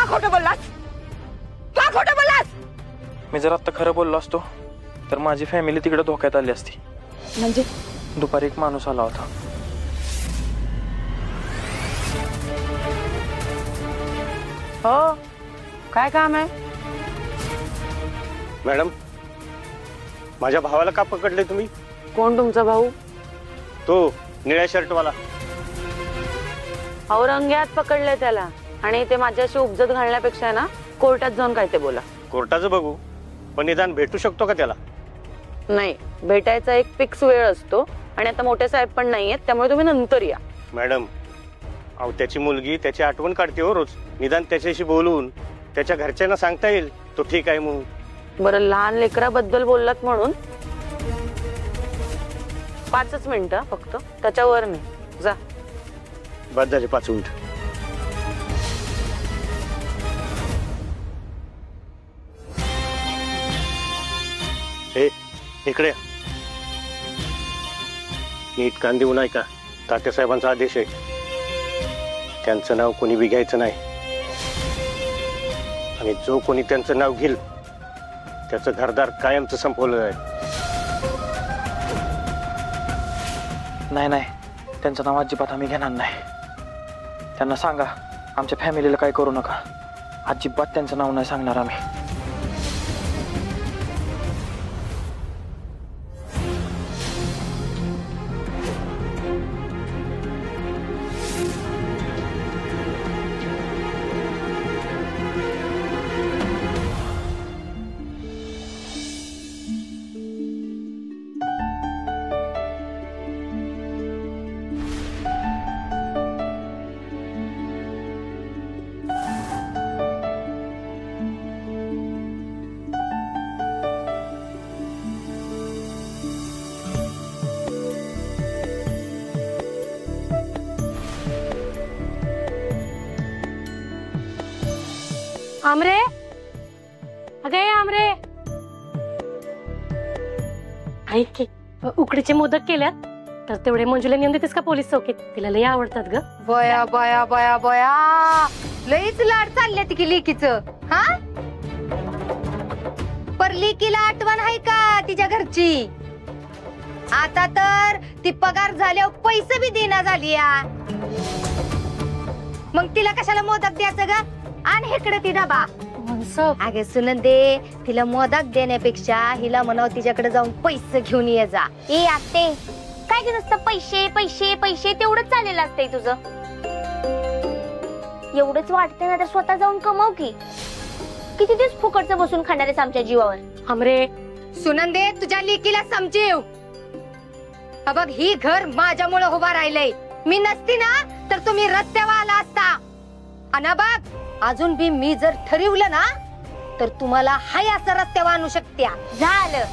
का खोटं बोललास? का खोटं बोललास? मी जर आता खरं बोललो असतो तर माझी फॅमिली तिकडे धोक्यात आली असती. म्हणजे दुपारी एक माणूस आला होता. हो, काय काम आहे? मॅडम, माझ्या भावाला का पकडले तुम्ही? कोण तुमचा भाऊ? तो निळ्या शर्टवाला. औरंग्यात पकडले त्याला आणि ते माझ्याशी उपजत घालण्यापेक्षा ना कोर्टात जाऊन काय ते बोला. कोर्टाचं बघू, पण निदान भेटू शकतो का त्याला? नाही, भेटायचा एक फिक्स वेळ असतो आणि आता मोठे साहेब पण नाहीयेत, त्यामुळे तुम्ही नंतर या. मॅडम, अहो त्याची मुलगी त्याची आठवण काढते हो रोज. निदान त्याच्याशी बोलून त्याच्या घरच्यांना सांगता येईल तो ठीक आहे म्हणून. बरं, लहान लेकराबद्दल बोललात म्हणून 5 मिनिटं फक्त, त्याच्यावर मी जा. बस झाले 5 मिनिट. हे इकडे नीट कान देऊ नाही का? तात्यासाहेबांचा आदेश आहे. त्यांचं नाव कोणी बी घ्यायचं नाही आणि जो कोणी त्यांचं नाव घेईल त्याचं घरदार कायमचं संपवलं आहे. नाही नाही, त्यांचं नाव अजिबात आम्ही घेणार नाही. त्यांना सांगा आमच्या फॅमिलीला काय करू नका. अजिबात त्यांचं नाव नाही सांगणार आम्ही. आमरे, अगं आमरे, ऐक की, उकडीचे मोदक केल्यात तर तेवढे मंजुला नेऊन देतेस का पोलीस चौकीत? तिला लय आवडतात ग. बया बया बया बया, लईच लाड चालल्यात की लेकीचं. हा, पर लेकीला आठवण आहे का तिच्या घरची? आता तर ती पगार झाल्यावर पैसे बी देना झाली या. मग तिला कशाला मोदक द्यायचं ग? आणि इकडे ती डबा. अगे सुनंदे, तिला मोदक देण्यापेक्षा हिला म्हणाव तिच्याकडे जाऊन पैसे घेऊन ये जा. ए आते, काय की नुसतं पैसे पैसे पैसे तेवढंच चाललेलं असतंय तुझं. एवढंच वाटतंय ना तर स्वतः जाऊन कमाव की. किती दिवस फुकटचं बसून खाणार आहेस आमच्या जीवावर? आमरे, सुनंदे, तुझ्या लेकीला समजेव. बघ, ही घर माझ्यामुळे उभा राहिलंय. मी नसती ना तर तुम्ही रस्त्यावर आला असता. आणि बघ, अजून बी मी जर ठरवलं ना तर तुम्हाला हाय असं रस्त्यावर आणू शकत्या. झालं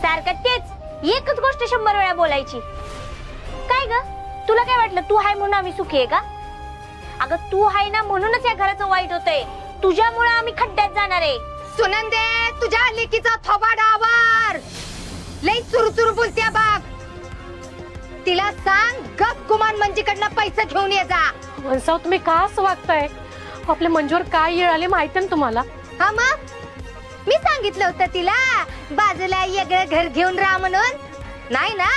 सारखं तेच एकच गोष्ट 100 वेळा बोलायची. काय ग, तुला काय वाटलं तू हाय म्हणून आम्ही सुखी आहे का? अगं तू हाय ना म्हणूनच या घराचं वाईट होतंय. तुझ्यामुळे आम्ही खड्ड्यात जाणार आहे. सुनंदे, तुझ्या लेकीचा थोबाड आवार. लई चुरचुर बोलत्या बघ. तिला सांग गप गुमान मंजीकडनं पैसे घेऊन ये जा. वंसाव, तुम्ही का असं वागताय? आपल्या मंजूवर काय येळ आले माहिती ना तुम्हाला? हा, मग मी सांगितलं होतं तिला बाजूला वेगळं घर घेऊन राहा म्हणून. नाही ना,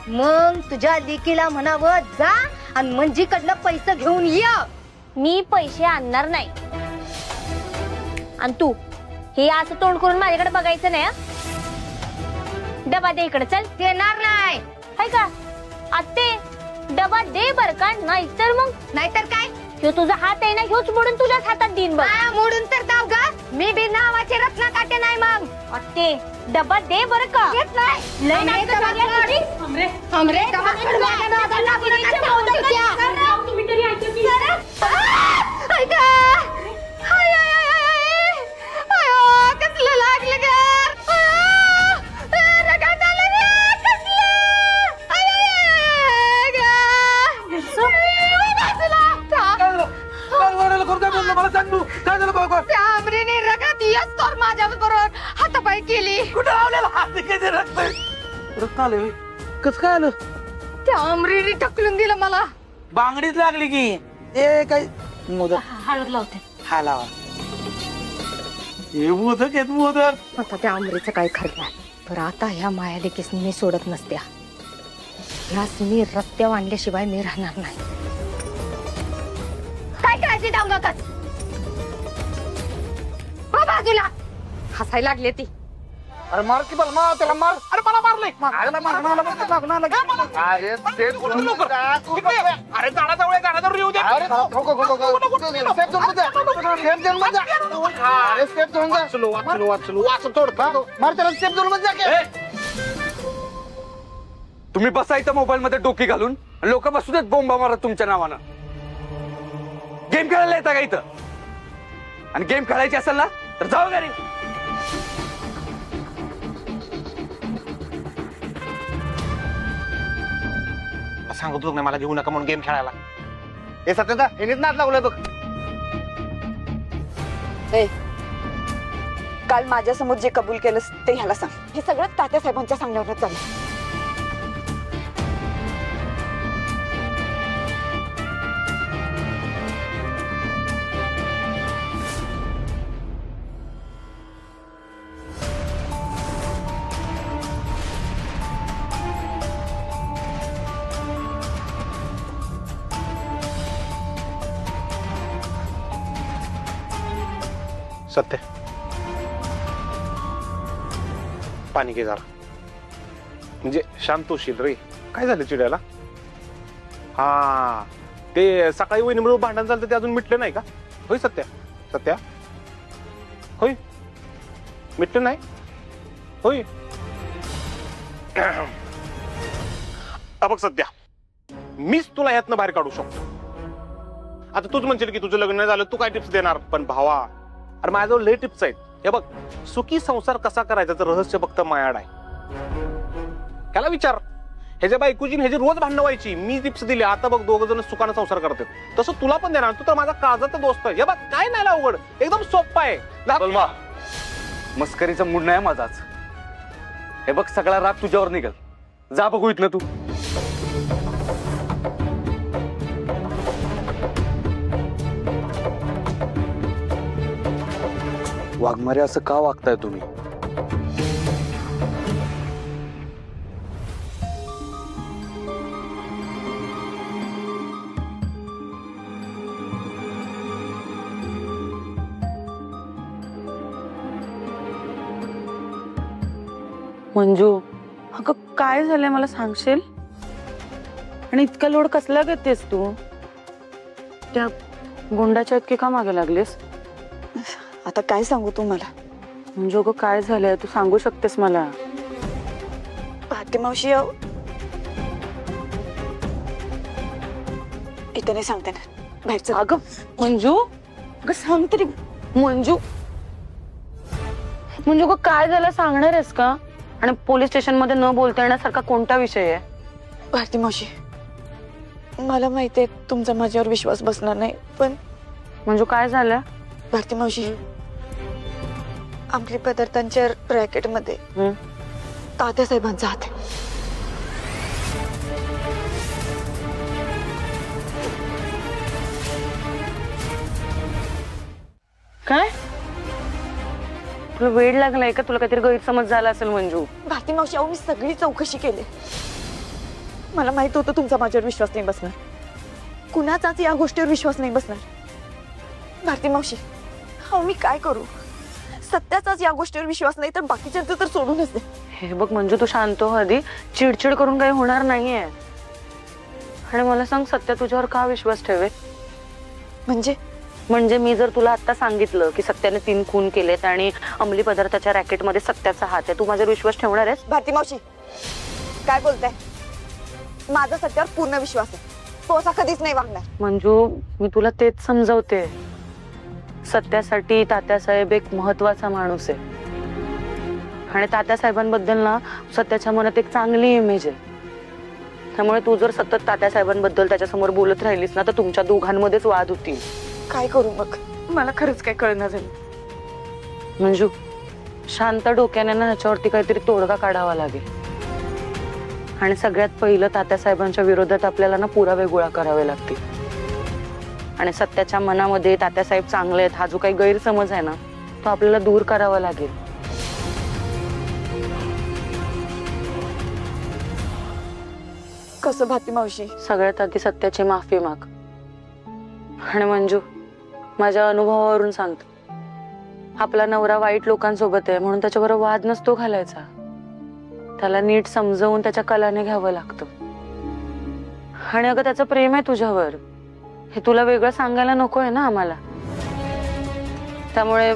मग तुझ्या लेकीला म्हणावं जा आणि मंजीकडनं पैसे घेऊन ये. मी पैसे आणणार नाही. आणि तू हे असं तोंड करून माझ्याकडे बघायचं नाही. डबा दे इकडे. चल. देणार नाही. हाय का आत्ते? डबा दे बर का, नाहीतर मग. नाहीतर काय? ह्यो तुझा हात आहे ना, ह्योच मोडून तुझ्याच हातात देईन बघ. मोडून तर दाव ग. मी बी नावाचे रत्ना काटे नाही. मग आत्ते डबा दे बर का. येत नाही. लय नाटकं झाली तुझी. आमरे, हमरे तुम्ही तरी ऐकू की. ऐका, कसलं लागलं ग. हातापाय केली. कुठं लावलेला हात? किती रक्त आले? कस काय आलं? त्या आमरीने ढकलून दिलं मला. बांगडीच लागली की. ए काय मोदक हळद लावते. हा लावा. हे मोदक आहेत मोदक. आता त्या आमरीचं काय खरं नाही. तर आता ह्या माया लेकीसनी मी सोडत नसत्या. ह्यास मी रस्त्यावर आणल्याशिवाय मी राहणार नाही. काय करायची डांगा कस बाजूला हसायला लागले ती. अरे मार की बल मार त्याला मार. अरे मला मारले. अरे गाडाजवळ गाडाजवळ येऊ दे. तुम्ही बसायचं मोबाईल मध्ये डोकी घालून आणि लोक बसू देत बोंबा मारत तुमच्या नावानं. गेम खेळायला येता का इथं? आणि गेम खेळायची असेल ना तर जाऊ घरी. सांगतो नाही मला घेऊ नका म्हणून गेम खेळायला. हे सत्यता हेनेच नाद लावलंय बघ. काल माझ्या समोर जे कबूल केलंस ते ह्याला सांग. हे सगळं तात्या साहेबांच्या सांगण्यावर चाललं. सत्य पाणी घे जरा. म्हणजे शांत होशील रे. काय झालं चिड्याला? हा ते सकाळी वहिनीमुळे भांडण झालं ते अजून मिटलं नाही का? होय सत्या? सत्या होय मिटलं नाही होय? बघ सत्या मीच तुला यातनं बाहेर काढू शकतो. आता तूच म्हणशील की तुझं लग्न नाही झालं तू काय टिप्स देणार. पण भावा अरे माझ्याजवळ लय टिप्स आहेत. हे बघ सुखी संसार कसा करायचा तर रहस्य फक्त मायाड आहे. त्याला विचार. ह्याच्या बायकोची ह्याची रोज भांडणं व्हायची. मी टिप्स दिली. आता बघ दोघ जण सुखानं संसार करतात. तसं तुला पण देणार. तू तर माझा काळजाचा दोस्त आहे. हे बघ काय नाही अवघड एकदम सोपं आहे. बलमा मस्करीचा मूड नाही माझाच. हे बघ सगळा राग तुझ्यावर निघल. जा बघू इथनं तू. वाघमारे असं का वागताय तुम्ही? मंजू अगं काय झालंय मला सांगशील? आणि इतका लोड कसला घेतेस तू? त्या गुंडाच्या इतकी का मागे लागलीस? आता काय सांगू तू मला? म्हणजे अगं काय झालंय तू सांगू शकतेस मला? भारती मावशी इथं नाही सांगते ना बाहेरचं. अगं मंजू अगं सांग तरी. मंजू मंजू अगं काय झालं सांगणार आहेस का? आणि पोलीस स्टेशन मध्ये न बोलता येण्यासारखा कोणता विषय आहे? भारती मावशी मला माहितीये तुमचा माझ्यावर विश्वास बसणार नाही पण मंजू काय झालं? भारती मावशी अंमली पदार्थांच्या रॅकेट मध्ये तात्या साहेबांचा हात आहे. काय तुला वेळ लागलाय का? तुला काहीतरी गैरसमज झाला असेल मंजू. भारती मावशी अहो मी सगळी चौकशी केली. मला माहित होतं तुमचा माझ्यावर विश्वास नाही बसणार. कुणाचाच या गोष्टीवर विश्वास नाही बसणार. भारती मावशी अहो मी काय करू? सत्याचाच या गोष्टीवर विश्वास नाही तर बाकीच्यांचं तर सोडूनच दे. हे बघ मंजू तू शांत हो आधी. चिडचिड करून काही होणार नाहीये. आणि मला सांग सत्या तुझ्यावर का विश्वास ठेवेल? म्हणजे मी जर तुला आता सांगितलं की सत्याने 3 खून केलेत आणि अंमली पदार्थाच्या रॅकेटमध्ये सत्याचा हात आहे, तू माझ्यावर विश्वास ठेवणार आहेस? भारती मावशी काय बोलताय? माझा सत्यावर पूर्ण विश्वास आहे. तो असा कधीच नाही वागणार. मंजू मी तुला तेच समजावते. सत्यासाठी तात्यासाहेब एक महत्वाचा माणूस आहे आणि तात्यासाहेबांबद्दल ना सत्याच्या मनात एक चांगली इमेज आहे. त्यामुळे तू जर सतत तात्यासाहेबांबद्दल त्याच्यासमोर बोलत राहिलीस ना तर तुमच्या दोघांमध्येच वाद होतील. काय करू मग? मला खरंच काय कळणार झालं. मंजू शांत डोक्याने ना ह्याच्यावरती काहीतरी तोडगा काढावा लागेल. आणि सगळ्यात पहिलं तात्यासाहेबांच्या विरोधात आपल्याला ना पुरावे गोळा करावे लागतील. आणि सत्याच्या मनामध्ये तात्यासाहेब चांगले आहेत हा जो काही गैरसमज आहे ना तो आपल्याला दूर करावा लागेल. कसं भारती मावशी? सगळ्यात आधी सत्याची माफी माग. आणि मंजू, माझ्या अनुभवावरून सांगते, आपला नवरा वाईट लोकांसोबत आहे म्हणून त्याच्याबरोबर वाद नसतो घालायचा. त्याला नीट समजवून त्याच्या कलाने घ्यावं लागतं. आणि अगं त्याचं प्रेम आहे तुझ्यावर, हे तुला वेगळं सांगायला नको आहे ना आम्हाला. त्यामुळे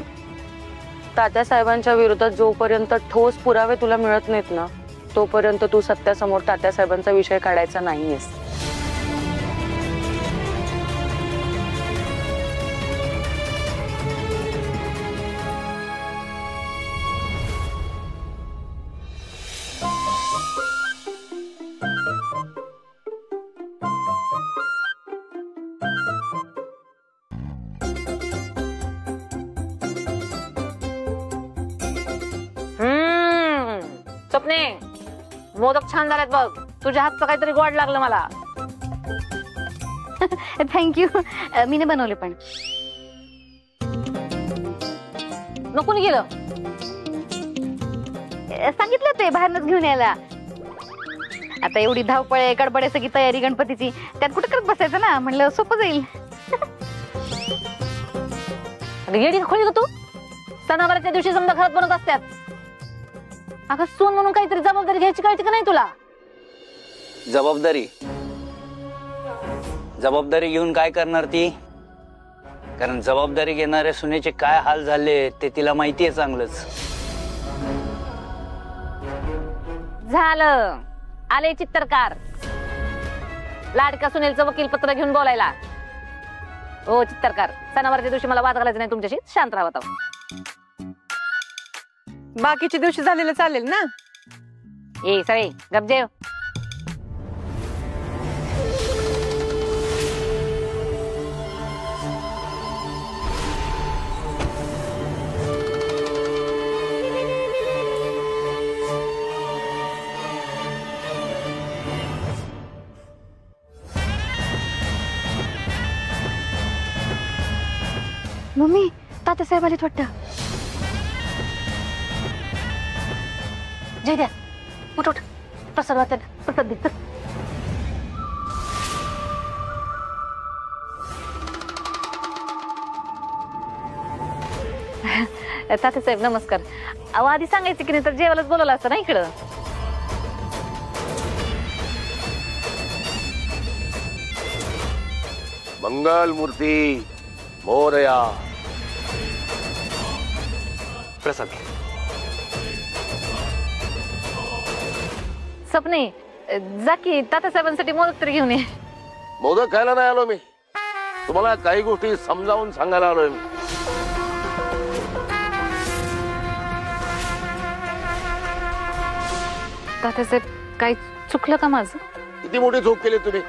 तात्यासाहेबांच्या विरोधात जोपर्यंत ठोस पुरावे तुला मिळत नाहीत ना, तोपर्यंत तू सत्यासमोर तात्यासाहेबांचा विषय काढायचा नाहीयेस. स्वप्ने, मोदक छान झालेत बघ. तुझ्या हातचं काहीतरी गोड लागलं मला. थँक्यू. मीने बनवले पण. नको गेलं, सांगितलं ते बाहेरनच घेऊन यायला. आता एवढी धावपळ आहे, गडबड आहे, सगळी तयारी गणपतीची, त्यात कुठे करत बसायचं ना, म्हणलं सोपं जाईल. येडी खोली का तू? सणावाराच्या दिवशी समजा घरात बनवत असतात. अगं सून म्हणून काहीतरी जबाबदारी घ्यायची कळते का नाही तुला? जबाबदारी घेऊन काय करणार ती? कारण जबाबदारी घेणाऱ्या सुनेचे काय हाल झाले ते तिला माहिती आहे चांगलंच. झालं, आले चित्तरकार. लाडका सुनेलचं वकील पत्र घेऊन बोलायला. हो चित्तरकार, सणावारच्या दिवशी मला वाद घालायचा नाही तुमच्याशी, शांत राहा. बाकीच्या दिवशी झालेलं चालेल ना? ए सगळे गपजेव. मम्मी, तात्यासाहेब आलेत वाटतं. जय द्या, उठ उठ. प्रसाद वाटत, प्रसाद दे. तात्यासाहेब नमस्कार. अहो आधी सांगायचं की नाही तर जेवायलाच बोलवलं असतं ना इकडं. मंगल मूर्ती मोरया. प्रसाद. सपने, जा की तात्यासाहेबांसाठी मोदक तरी घेऊन ये. मोदक खायला नाही आलो मी, तुम्हाला काही गोष्टी समजावून सांगायला आलोय मी. तात्यासाहेब, काही चुकलं का माझं? किती मोठी चूक केली तुम्ही.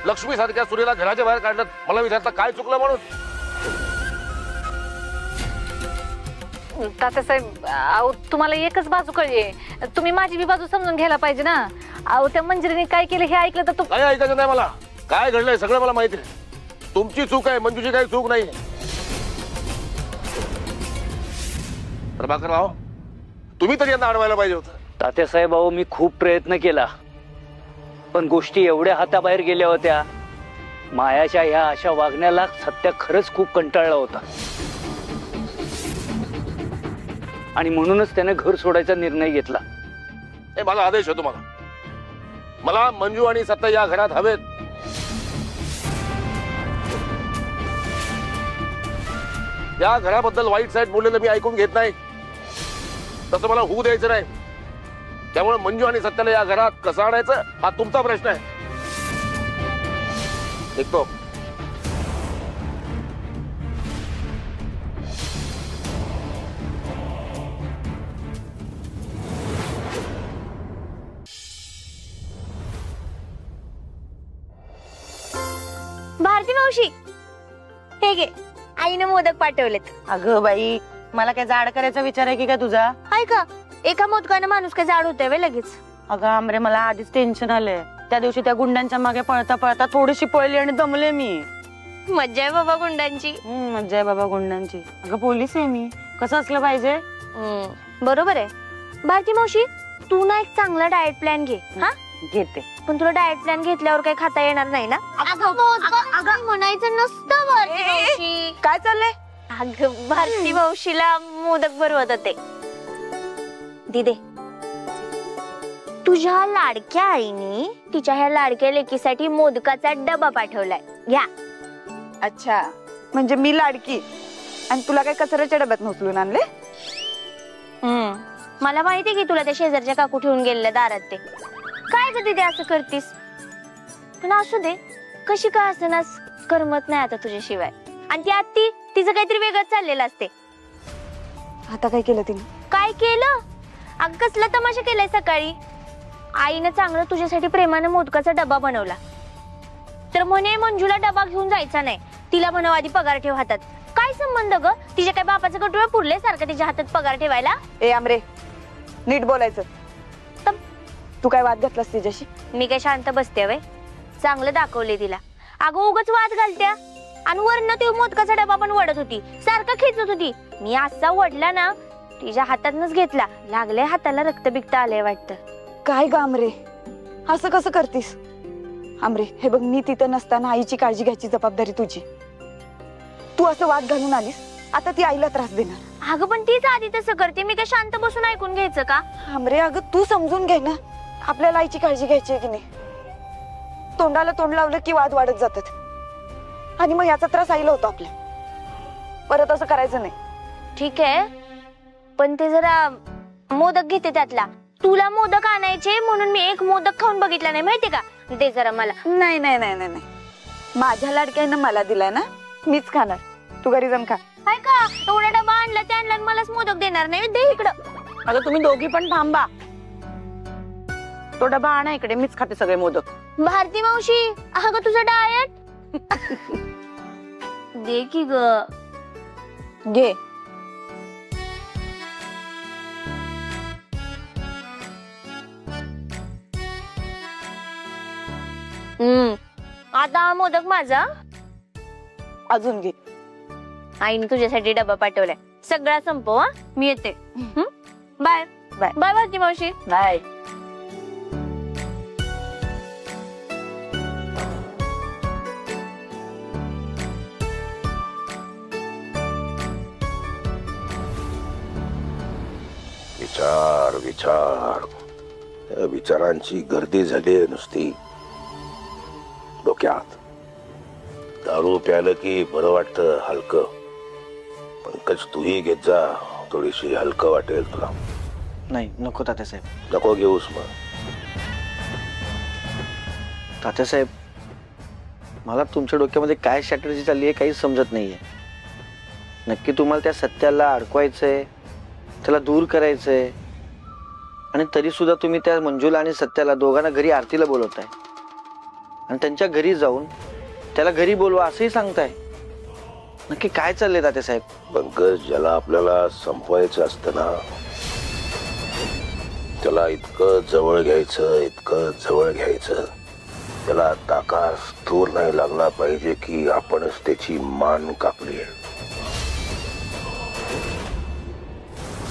लक्ष्मी सारख्या सूर्याला घराच्या बाहेर काढलं, मला विचारता काय चुकलं म्हणून. तात्यासाहेब, अहो तुम्हाला एकच बाजू कळली. तुम्ही माझी बी बाजू समजून घ्यायला पाहिजे ना. अहो त्या मंजिरीने काय केलं हे ऐकलं तर काय ऐकायचं नाही मला. काय घडलंय सगळं मला माहिती आहे. तुमची चूक आहे, मंजूची काही चूक नाही. प्रभाकरराव, तुम्ही तरी यांना अडवायला पाहिजे होतं. तात्यासाहेब, अहो मी खूप प्रयत्न केला, पण गोष्टी एवढ्या हाताबाहेर गेल्या होत्या. मायाच्या ह्या अशा वागण्याला सत्या खरंच खूप कंटाळला होता आणि म्हणूनच त्याने घर सोडायचा निर्णय घेतला. हे माझा आदेश आहे तुम्हाला. मला मंजू आणि सत्या या घरात हवेत. या घराबद्दल वाईट साईड बोललेलं मी ऐकून घेत नाही. तसं मला होऊ द्यायचं नाही. त्यामुळे मंजू आणि सत्याला या घरात कसं आणायचं हा तुमचा प्रश्न आहे. निघतो. भारती मावशी, हे घे, आईने मोदक पाठवलेत. अगं बाई, मला काय जाड करायचा विचार आहे की काय तुझा? आहे का? एका मोदकाने माणूस काय जाड होतोय लगेच? अगं आमरे, मला आधीच टेन्शन आलंय. त्या दिवशी त्या गुंडांच्या मागे पळता पळता थोडीशी पळली आणि दमले मी. मज्जा आहे बाबा गुंडांची. मज्जा आहे बाबा गुंडांची. अगं पोलीस आहे मी, कसं असलं पाहिजे. बरोबर आहे. भारती मावशी, तू ना एक चांगला डाएट प्लॅन घे. हा घेते. पण तुला डाएट प्लॅन घेतल्यावर काही खाता येणार नाही ना. अगं म्हणायचं नसतं भारती मावशी. काय चाललंय? अगं भारती मावशीला मोदक बनवत होते. दिदे, तुझ्या लाडक्या आईने तिच्या ह्या लाडक्या लेकीसाठी मोदकाचा डबा पाठवलाय. घ्या. अच्छा, म्हणजे मी लाडकी आणि तुला काय कचऱ्याच्या डब्यात नसलून आणले? मला माहिती की तुला त्या शेजारच्या काकू ठेवून गेलेल्या दारात ते. काय ग तिथे असं करतीस? पण असू दे, कशी काय असणार, करमत नाही आता तुझ्याशिवाय. आणि ती आत्ती, तिचं काहीतरी वेगळंच चाललेलं असते. आता काय केलं तिने? काय केलं? अगं कसला तमाशा केलाय सकाळी. आईनं चांगलं तुझ्यासाठी प्रेमानं मोदकाचा डबा बनवला. तर म्हणे मंजूला डबा घेऊन जायचा नाही, तिला म्हणावं आधी पगार ठेव हातात. काय संबंध ग? तिच्या काय बापाचं कटोळं पुरले सारखं तिच्या हातात पगार ठेवायला? ए आमरे, नीट बोलायचं. तू काय वाद घातलास तिच्याशी? मी काय शांत बसते वय? चांगलं दाखवले तिला. अगं उगाच वाद घालत्या. आणि वरनं ती मोदकाचा डबा पण वडत होती, सारखं खेचत होती. मी असा वडला ना, तिच्या हातातनच घेतला. लागले हाताला रक्त बिक्त आलंय वाटतं. काय ग आमरे, असं कसं करतीस? आमरे हे बघ, मी तिथं नसताना आईची काळजी घ्यायची जबाबदारी तुझी. तू असं वाद घालून आलीस, आता ती आईला त्रास देणार. अगं पण तीच आधी तसं करते, मी काय शांत बसून ऐकून घ्यायचं का? आमरे अगं तू समजून घे ना, आपल्याला आईची काळजी घ्यायची की नाही. तोंडाला तोंड लावलं की वाद वाढत जातात आणि मग याचा त्रास आईला होतो आपल्या. परत असं करायचं नाही. ठीक आहे, पण ते जरा मोदक घेते त्यातला. तुला मोदक आणायचे म्हणून मी एक मोदक खाऊन बघितला नाही, माहितीये का? दे जरा मला. नाही नाही नाही नाही नाही, माझ्या लाडक्यानं मला दिलाय ना, मीच खाणार. तू घरी जाऊन खा. काय का एवढा डबा आणला ते आणला, मलाच मोदक देणार नाही? दे इकडं. अगं तुम्ही दोघी पण थांबा. तो डबा आणा इकडे, मीच खाते सगळे मोदक. भारती मावशी, अगं तुझं डाएट दे की ग. घे. आता हा मोदक माझा. अजून घे. आईने तुझ्यासाठी डबा पाठवलाय. सगळा संपव. हा, मी येते. बाय बाय बाय भारती मावशी. बाय. विचार विचार, त्या विचारांची गर्दी झाली नुसती डोक्यात. दारू प्यायलं की बरं वाटतं, हलकं. पंकज तूही घेत जा, थोडीशी हलकं वाटेल तुला. नाही नको तात्यासाहेब. नको घेऊस मग. तात्यासाहेब, मला तुमच्या डोक्यामध्ये काय स्ट्रॅटेजी चालली आहे काही समजत नाहीये. नक्की तुम्हाला त्या सत्याला अडकवायचंय, त्याला दूर करायचंय, आणि तरी सुद्धा तुम्ही त्या मंजूला आणि सत्याला दोघांना घरी आरतीला बोलवताय आणि त्यांच्या घरी जाऊन त्याला घरी बोलवा असंही सांगताय. नक्की काय चाललंय तात्यासाहेब? पंकज, ज्याला आपल्याला संपवायचं असतं ना, त्याला इतकं जवळ घ्यायचं, इतकं जवळ घ्यायचं, त्याला ताकास दूर नाही लागला पाहिजे की आपणच त्याची मान कापली.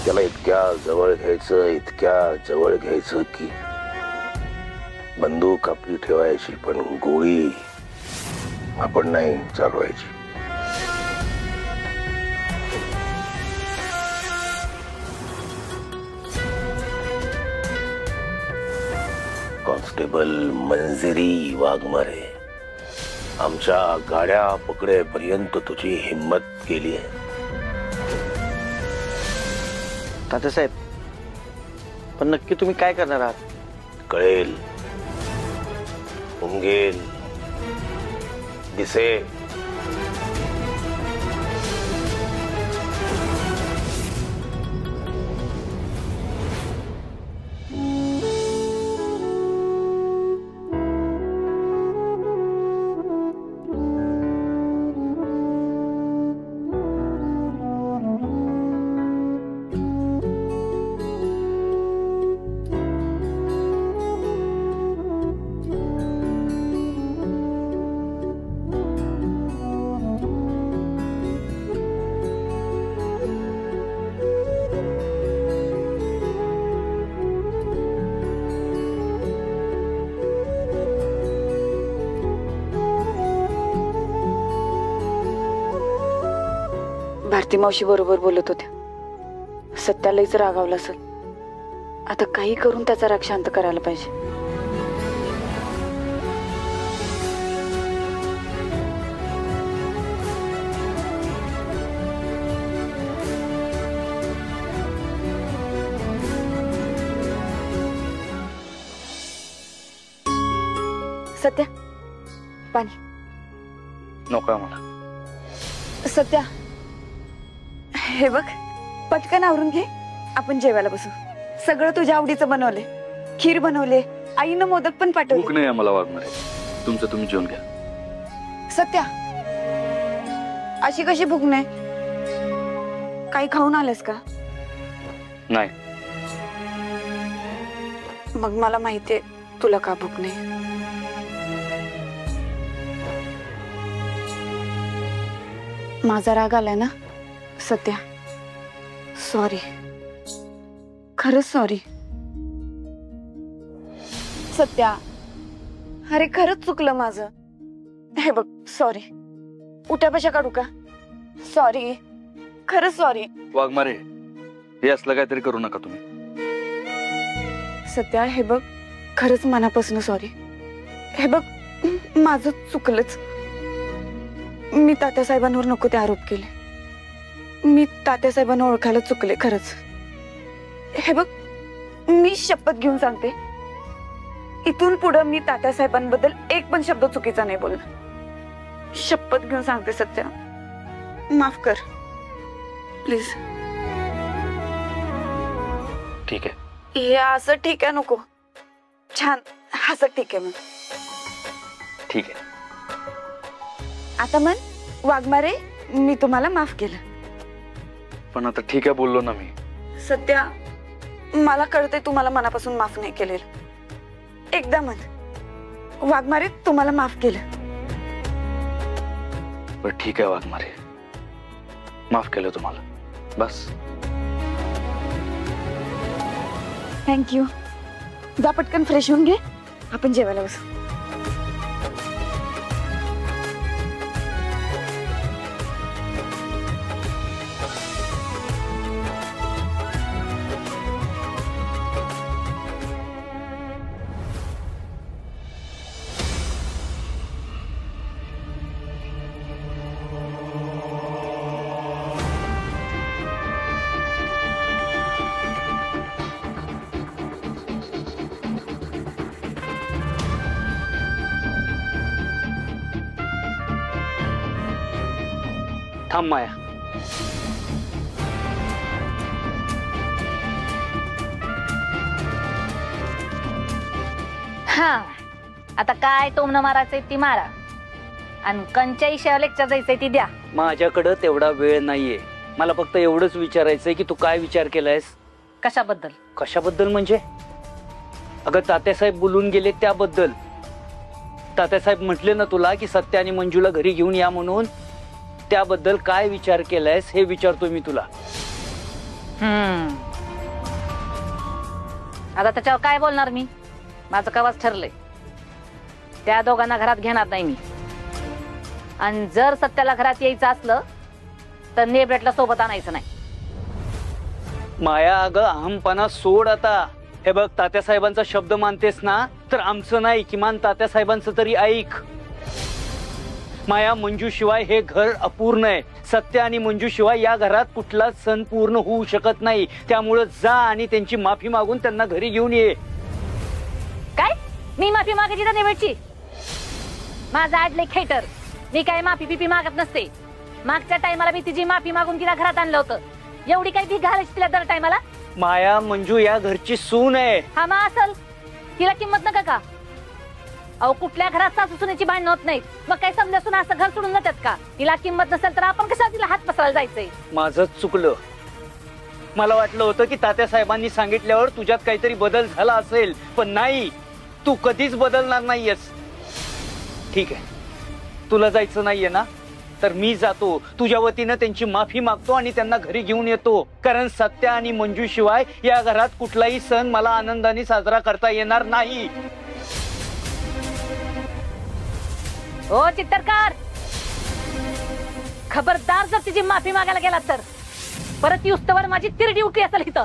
त्याला इतक्या जवळ घ्यायचं, इतक्या जवळ घ्यायचं की बंदूक आपली ठेवायची पण गोळी आपण नाही चालवायची. कॉन्स्टेबल मंजिरी वाघमारे, आमच्या गाड्या पकडेपर्यंत तुझी हिम्मत केली आहे. तात्यासाहेब, पण नक्की तुम्ही काय करणार आहात? कळेल, उमगेल, दिसेल. भारती मावशी बरोबर बोलत होत्या. सत्यालाच रागावलं असेल. आता काही करून त्याचा राग शांत करायला पाहिजे. सत्या, पाणी. नको मला. सत्या, हे बघ, पटकन आवरून घे. आपण जेवायला बसू. सगळं तुझ्या आवडीचं बनवले. खीर बनवले, आईनं मोदक पण पाठवले. भूक नाही आम्हाला वाघमारे. तुमचं तुम्ही जेवण घ्या. सत्या, अशी कशी भूक नाही? काही खाऊन आलेस का? नाही. मग मला माहितीये तुला का भूक नाही. माझा राग आलाय ना सत्या. सॉरी, खरंच सॉरी सत्या. अरे खरंच चुकलं माझं. हे बघ, सॉरी. उठापशा काढू का? सॉरी, खरंच सॉरी. वाघमारे, हे असलं काहीतरी करू नका तुम्ही. सत्या, हे बघ, खरंच मनापासून सॉरी. हे बघ, माझं चुकलंच. मी तात्यासाहेबांवर नको ते आरोप केले. मी तात्यासाहेबांना ओळखायला चुकले खरंच. हे बघ, मी शपथ घेऊन सांगते, इथून पुढे मी तात्यासाहेबांबद्दल एक पण शब्द चुकीचा नाही बोलणार. शपथ घेऊन सांगते सत्या. माफ कर प्लीज. ठीक आहे. हे असं ठीक आहे नको. छान, असं ठीक आहे. मग ठीक आहे. आता मन वाघमारे, मी तुम्हाला माफ केलं. पण आता ठीक आहे बोललो ना मी. सत्या, मला कळतंय तुम्हाला मनापासून माफ नाही केलेलं. एकदा मन वाघमारे, तुम्हाला माफ केलं. पण ठीक आहे वाघमारे, माफ केलं तुम्हाला. बस. थँक्यू. जा पटकन फ्रेश होऊन घे. आपण जेवायला बसू. थांब माया. हा, आता काय टोमणं मारायचंय ती मारा आणि कंच्या इशावर लेक्चर द्यायचंय ती द्या. माझ्याकडे तेवढा वेळ नाहीये. मला फक्त एवढंच विचारायचंय की तू काय विचार केलायस. कशाबद्दल? कशाबद्दल म्हणजे? अगं तात्यासाहेब बोलून गेले त्याबद्दल. तात्यासाहेब म्हटले ना तुला की सत्य आणि मंजूला घरी घेऊन या म्हणून. त्याबद्दल काय विचार केलायस हे विचारतोय मी तुला. आता त्याच्यावर काय बोलणार मी? माझं कवाच ठरलंय. त्या दोघांना घरात घेणार नाही मी. आणि जर सत्याला घरात यायचं असलं तर नेबरेटला सोबत आणायचं नाही. माया, अगं अहमपणा सोड आता. हे बघ, तात्यासाहेबांचा शब्द मानतेस ना, तर आमचं नाही, किमान तात्यासाहेबांचं तरी ऐक. माया, मंजू शिवाय हे घर अपूर्ण आहे. सत्य आणि मंजू शिवाय या घरात कुठलाच सण पूर्ण होऊ शकत नाही. त्यामुळे जा आणि त्यांची माफी मागून त्यांना घरी घेऊन ये. काय? मी माफी मागायची तर नेबरेटची? माझा आडले खेटर. मी काय माफी पिपी मागत नसते. मागच्या टायमाला मी तिची माफी मागून तिला घरात आणलं होतं. एवढी काही भीक घालायची तिला दर टायमाला? माया, मंजू या घरची सून आहे. हा मा असल. तिला किंमत नका का? अहो, कुठल्या घरात सासू सुनेची भांडण होत नाहीत. मग काय समजा सुना असं घर सोडून जातात का? तिला किंमत नसेल तर आपण कशाला तिला हात पसरायला जायचंय? माझं चुकलं. मला वाटलं होतं की तात्यासाहेबांनी सांगितल्यावर तुझ्यात काहीतरी बदल झाला असेल, पण नाही. तू कधीच बदलणार नाहीयेस. ठीक आहे, तुला जायचं नाहीये ना, तर मी जातो. तुझ्या वतीनं त्यांची माफी मागतो आणि त्यांना घरी घेऊन येतो. कारण सत्य आणि मंजू शिवाय या घरात कुठलाही सण मला आनंदाने साजरा करता येणार नाही. ओ चित्तरकार, खबरदार जर तिची माफी मागायला गेलात तर परत युस्तवर माझी तिरडी उकळी असेल इथं.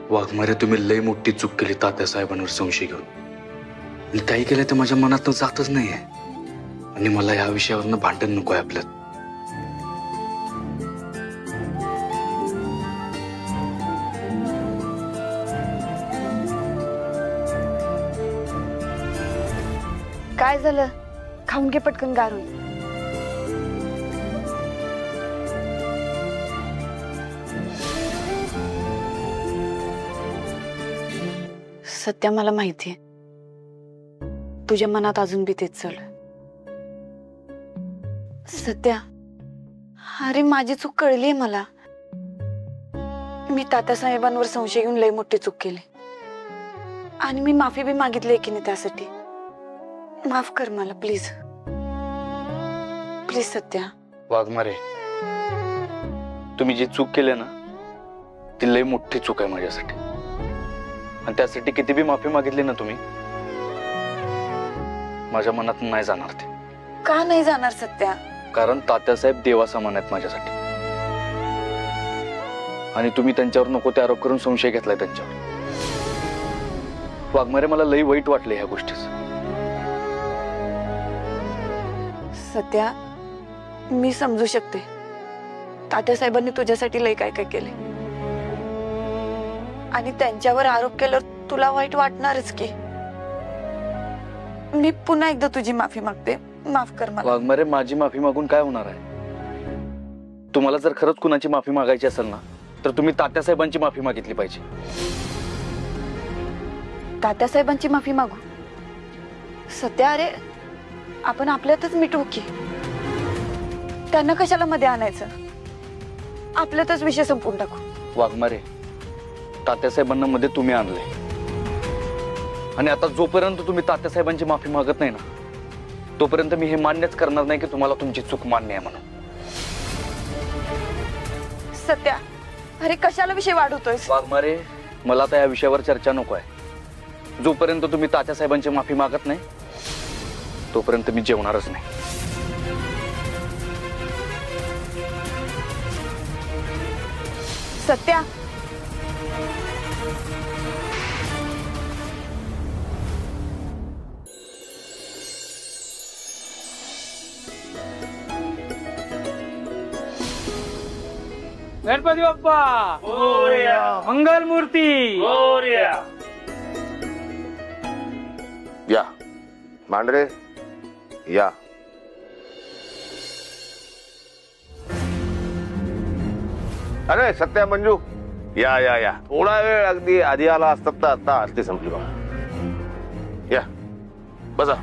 वाघमारे, तुम्ही लय मोठी चूक केली तात्यासाहेबांवर संशय घेऊन. आणि काही केलं तर माझ्या मनात जातच नाहीये. आणि मला या विषयावरनं भांडण नको आहे आपल्यात. काय झालं? खाऊन घे पटकन, गार होईल. सत्या, मला माहितीये तुझ्या मनात अजून बी तेच चालू. सत्या, अरे माझी चूक कळलीये मला. मी तात्यासाहेबांवर संशय घेऊन लय मोठी चूक केली आणि मी माफी बी मागितली की नाही त्यासाठी. माफ कर मला प्लीज. प्लीज सत्या. वाघमारे, तुम्ही जी चूक केली ना ती लय मोठी चूक आहे माझ्यासाठी. आणि त्यासाठी किती बी माफी मागितली ना तुम्ही, माझ्या मनात नाही जाणार ते. का नाही जाणार सत्या? कारण तात्यासाहेब देवासमान आहेत माझ्यासाठी. आणि तुम्ही त्यांच्यावर नको ते आरोप करून संशय घेतलाय त्यांच्यावर. वाघमारे, मला लई वाईट वाटले ह्या गोष्टीच. सत्या, मी समजू शकते तात्यासाहेबांनी तुझ्यासाठी लई काय काय केले आणि त्यांच्यावर आरोप केल्यावर तुला वाईट वाटणारच की. मी पुन्हा एकदा तुझी माफी मागते, माफ कर मला. वाघमारे, माझी माफी मागून काय होणार आहे? तुम्हाला जर खरंच कुणाची माफी मागायची असेल ना तर तुम्ही तात्यासाहेबांची माफी मागितली पाहिजे. तात्यासाहेबांची माफी मागू? सत्या, अरे आपण आपल्यातच मिटवू की. त्यांना कशाला मध्ये आणायचं? आपल्यातच विषय संपून टाकू. वाघमारे, तात्यासाहेबांना मध्ये तुम्ही आणले आणि आता जोपर्यंत तुम्ही तात्यासाहेबांची माफी मागत नाही ना तोपर्यंत मी हे मान्यच करणार नाही की तुम्हाला तुमची चूक मान्य आहे म्हणून. सत्या, अरे कशाला विषय वाढवतोयस? वाघमारे, मला आता या विषयावर चर्चा नको आहे. जोपर्यंत तुम्ही तात्यासाहेबांची माफी मागत नाही तोपर्यंत मी जेवणारच नाही. सत्या, गणपती बाप्पा मोरया, मंगल मूर्ती मोरया. या मांढरे या. अरे सत्या, मंजू, या या या. थोडा वेळ अगदी आधी आला असतात तर आता आरती संपली बघा. या बसा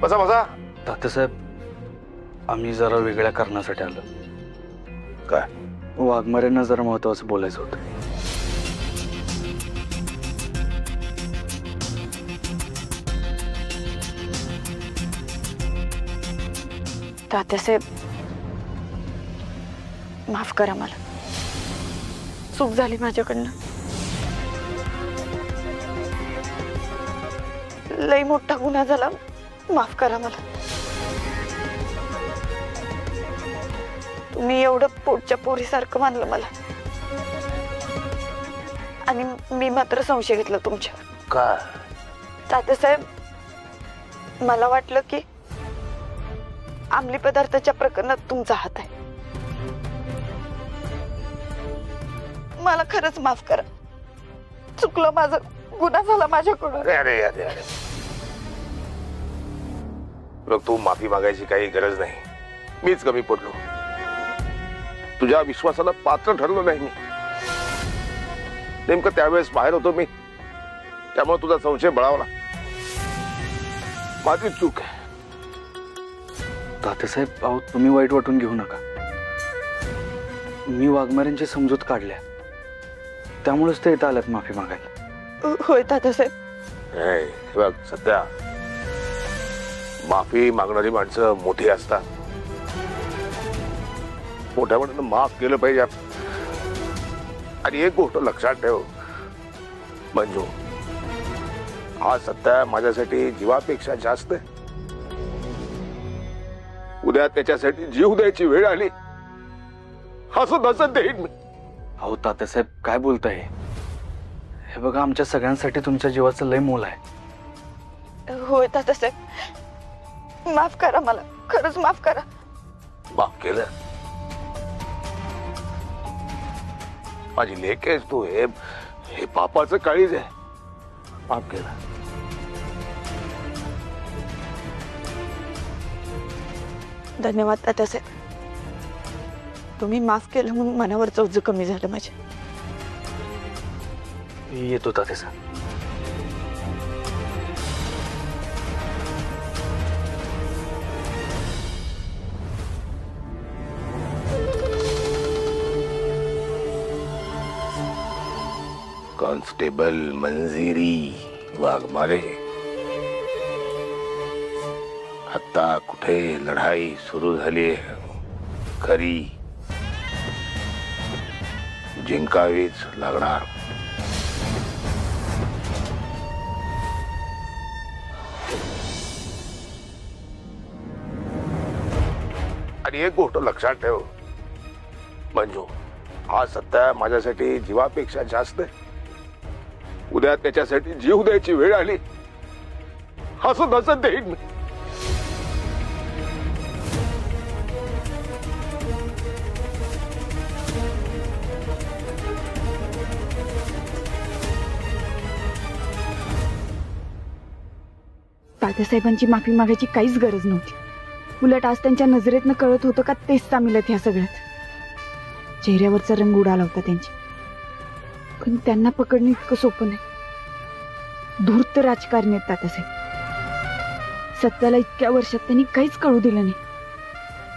बसा बसा. तात्यासाहेब, आम्ही जरा वेगळ्या कारणासाठी आलो. काय? वाघमारेंना जरा महत्वाचं बोलायचं होतं. तात्यासाहेब, माफ करा मला. चूक झाली माझ्याकडनं. लई मोठा गुन्हा झाला, माफ करा मला. तुम्ही एवढं पोटच्या पोरीसारखं मानलं मला आणि मी मात्र संशय घेतला तुमच्यावर. काय? तात्यासाहेब, मला वाटलं की अंमली पदार्थाच्या प्रकरणात तुमचा हात आहे. मला खरंच माफ करा. चुकलं माझं, गुन्हा झाला माझ्याकडून. अरे अरे अरे अरे, बघ, तू माफी मागायची काही गरज नाही. मीच कमी पडलो. तुझ्या विश्वासाला पात्र ठरलो नाही मी. नेमकं त्यावेळेस बाहेर होतो मी, त्यामुळे तुझा संशय बळावला. माझी चूक आहे. तात्यासाहेब, अहो, तुम्ही वाईट वाटून घेऊ नका. मी वाघमारेंची समजूत काढल्या त्यामुळेच ते इथं आल्यात माफी मागायला. होय तात्यासाहेब. हे बघ सध्या माफी मागणारी माणसं मोठी असतात. मोठ्या मोठ्यानं माफ केलं पाहिजे. आणि एक गोष्ट लक्षात ठेव मंजू, हा सत्या माझ्यासाठी जीवापेक्षा जास्त आहे. उद्या त्याच्यासाठी जीव द्यायची वेळ आली असं नसत देईन मी. अहो तात्यासाहेब काय बोलताय? हे बघा आमच्या सगळ्यांसाठी तुमच्या जीवाचं लय मोल आहे. होय तात्यासाहेब, माफ करा मला, खरंच माफ करा. माफ केलं? माझी लेक आहेस तू. हे पापाचं काळीज आहे. माफ केलं. धन्यवाद तात्यासाहेब. तुम्ही माफ केलं म्हणून मनावरचं ओझं कमी झालं माझ्या. येतो तात्यासाहेब. कॉन्स्टेबल मंजिरी वाघमारे, आता कुठे लढाई सुरू झाली खरी, जिंकावीच लागणार. आणि एक गोष्ट लक्षात ठेव मंजू, हा सत्या माझ्यासाठी जीवापेक्षा जास्त आहे. उद्या त्याच्यासाठी जीव द्यायची वेळ आली असं नसत देईन मी. तात्यासाहेबांची माफी मागायची काहीच गरज नव्हती. उलट आज त्यांच्या नजरेतनं कळत होतं का तेच सामील आहेत ह्या सगळ्यात. चेहऱ्यावरचा रंग उडाला होता त्यांची. पण त्यांना पकडणं इतकं सोपं नाही. धूर्त राजकारणी आहेत तात्यासाहेब. सत्याला इतक्या वर्षात त्यांनी काहीच कळू दिलं नाही.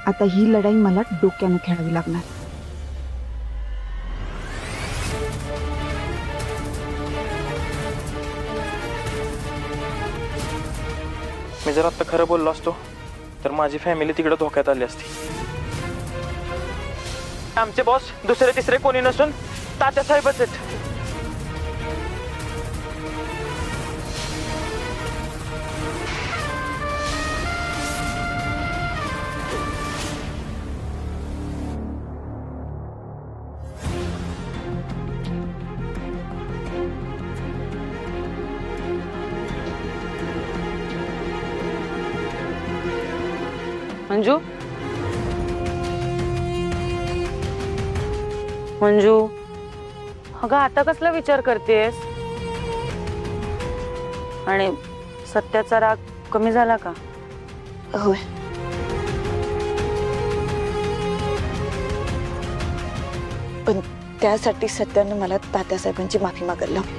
आता ही लढाई मला डोक्यानं खेळावी लागणार. मी जर आता खरं बोललो असतो तर माझी फॅमिली तिकडे धोक्यात आली असती. आमचे बॉस दुसरे तिसरे कोणी नसून तात्यासाहेबच आहेत. मंजू, मंजू, अगं आता कसला विचार करतेस? आणि सत्याचा राग कमी झाला का? होय. पण त्यासाठी सत्यानं मला तात्यासाहेबांची माफी मागायला लावली.